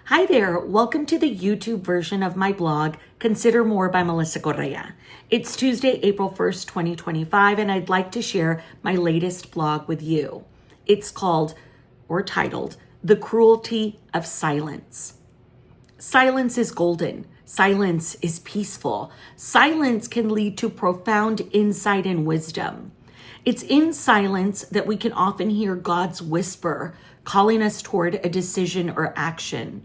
Hi there, welcome to the YouTube version of my blog, Consider More by Melissa Correa. It's Tuesday, April 1st, 2025, and I'd like to share my latest blog with you. It's called, or titled, The Cruelty of Silence. Silence is golden. Silence is peaceful. Silence can lead to profound insight and wisdom. It's in silence that we can often hear God's whisper, calling us toward a decision or action.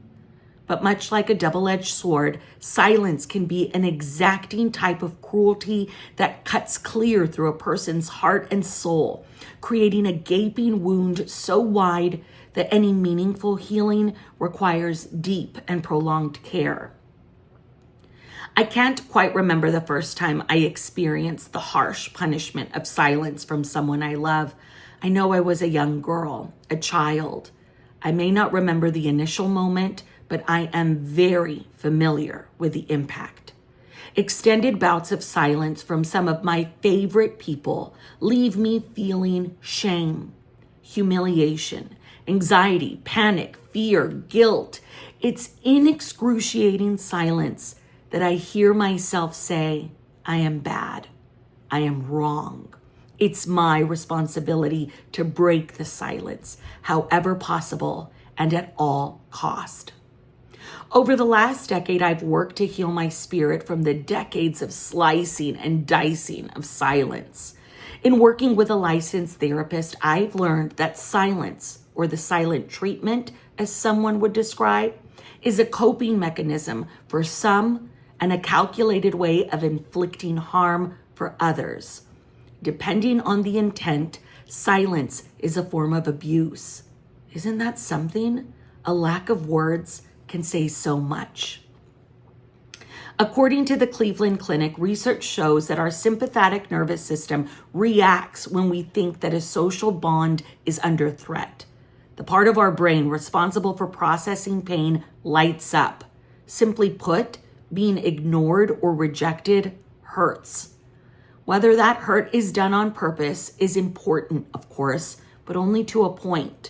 But much like a double-edged sword, silence can be an exacting type of cruelty that cuts clear through a person's heart and soul, creating a gaping wound so wide that any meaningful healing requires deep and prolonged care. I can't quite remember the first time I experienced the harsh punishment of silence from someone I love. I know I was a young girl, a child. I may not remember the initial moment, but I am very familiar with the impact. Extended bouts of silence from some of my favorite people leave me feeling shame, humiliation, anxiety, panic, fear, guilt. It's in excruciating silence that I hear myself say, I am bad. I am wrong. It's my responsibility to break the silence, however possible and at all cost. Over the last decade, I've worked to heal my spirit from the decades of slicing and dicing of silence. In working with a licensed therapist, I've learned that silence, or the silent treatment, as someone would describe, is a coping mechanism for some and a calculated way of inflicting harm for others. Depending on the intent, silence is a form of abuse. Isn't that something? A lack of words can say so much. According to the Cleveland Clinic, research shows that our sympathetic nervous system reacts when we think that a social bond is under threat. The part of our brain responsible for processing pain lights up. Simply put, being ignored or rejected hurts. Whether that hurt is done on purpose is important, of course, but only to a point.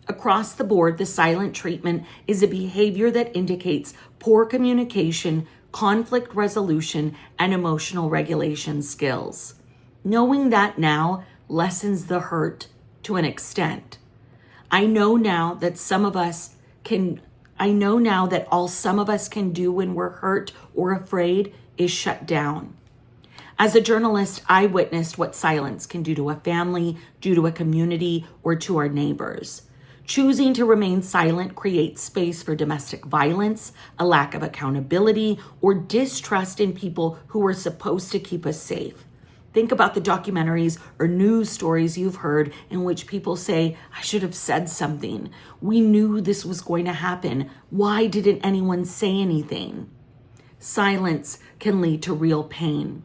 Across the board, the silent treatment is a behavior that indicates poor communication, conflict resolution, and emotional regulation skills. Knowing that now lessens the hurt to an extent. I know now that all some of us can do when we're hurt or afraid is shut down. As a journalist, I witnessed what silence can do to a family, do to a community, or to our neighbors. Choosing to remain silent creates space for domestic violence, a lack of accountability, or distrust in people who are supposed to keep us safe. Think about the documentaries or news stories you've heard in which people say, I should have said something. We knew this was going to happen. Why didn't anyone say anything? Silence can lead to real pain.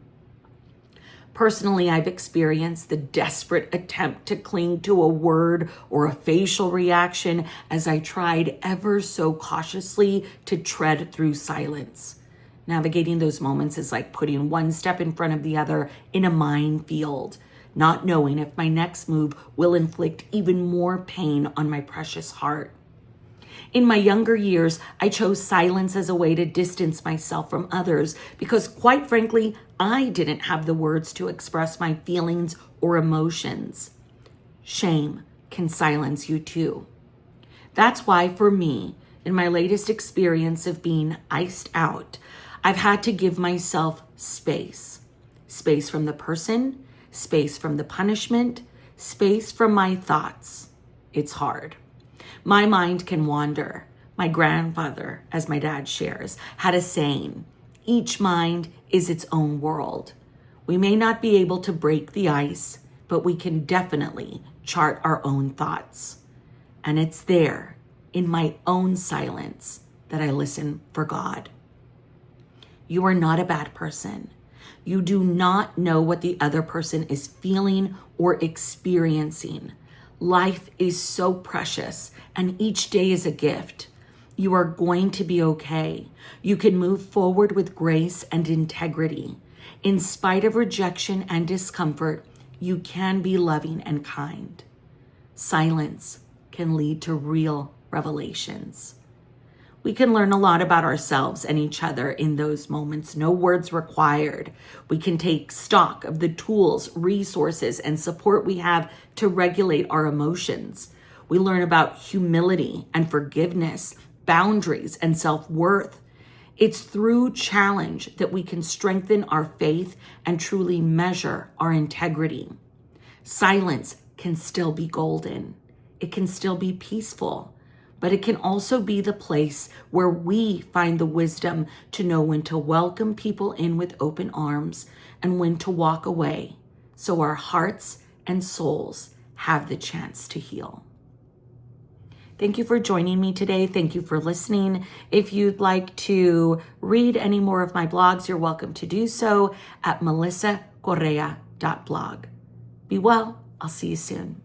Personally, I've experienced the desperate attempt to cling to a word or a facial reaction as I tried ever so cautiously to tread through silence. Navigating those moments is like putting one step in front of the other in a minefield, not knowing if my next move will inflict even more pain on my precious heart. In my younger years, I chose silence as a way to distance myself from others because, quite frankly, I didn't have the words to express my feelings or emotions. Shame can silence you too. That's why, for me, in my latest experience of being iced out, I've had to give myself space. Space from the person, space from the punishment, space from my thoughts. It's hard. My mind can wander. My grandfather, as my dad shares, had a saying, each mind is its own world. We may not be able to break the ice, but we can definitely chart our own thoughts. And it's there, in my own silence, that I listen for God. You are not a bad person. You do not know what the other person is feeling or experiencing. Life is so precious, and each day is a gift. You are going to be okay. You can move forward with grace and integrity. In spite of rejection and discomfort, you can be loving and kind. Silence can lead to real revelations. We can learn a lot about ourselves and each other in those moments. No words required. We can take stock of the tools, resources, and support we have to regulate our emotions. We learn about humility and forgiveness, boundaries, and self-worth. It's through challenge that we can strengthen our faith and truly measure our integrity. Silence can still be golden. It can still be peaceful, but it can also be the place where we find the wisdom to know when to welcome people in with open arms and when to walk away, so our hearts and souls have the chance to heal. Thank you for joining me today. Thank you for listening. If you'd like to read any more of my blogs, you're welcome to do so at melissacorrea.blog. Be well. I'll see you soon.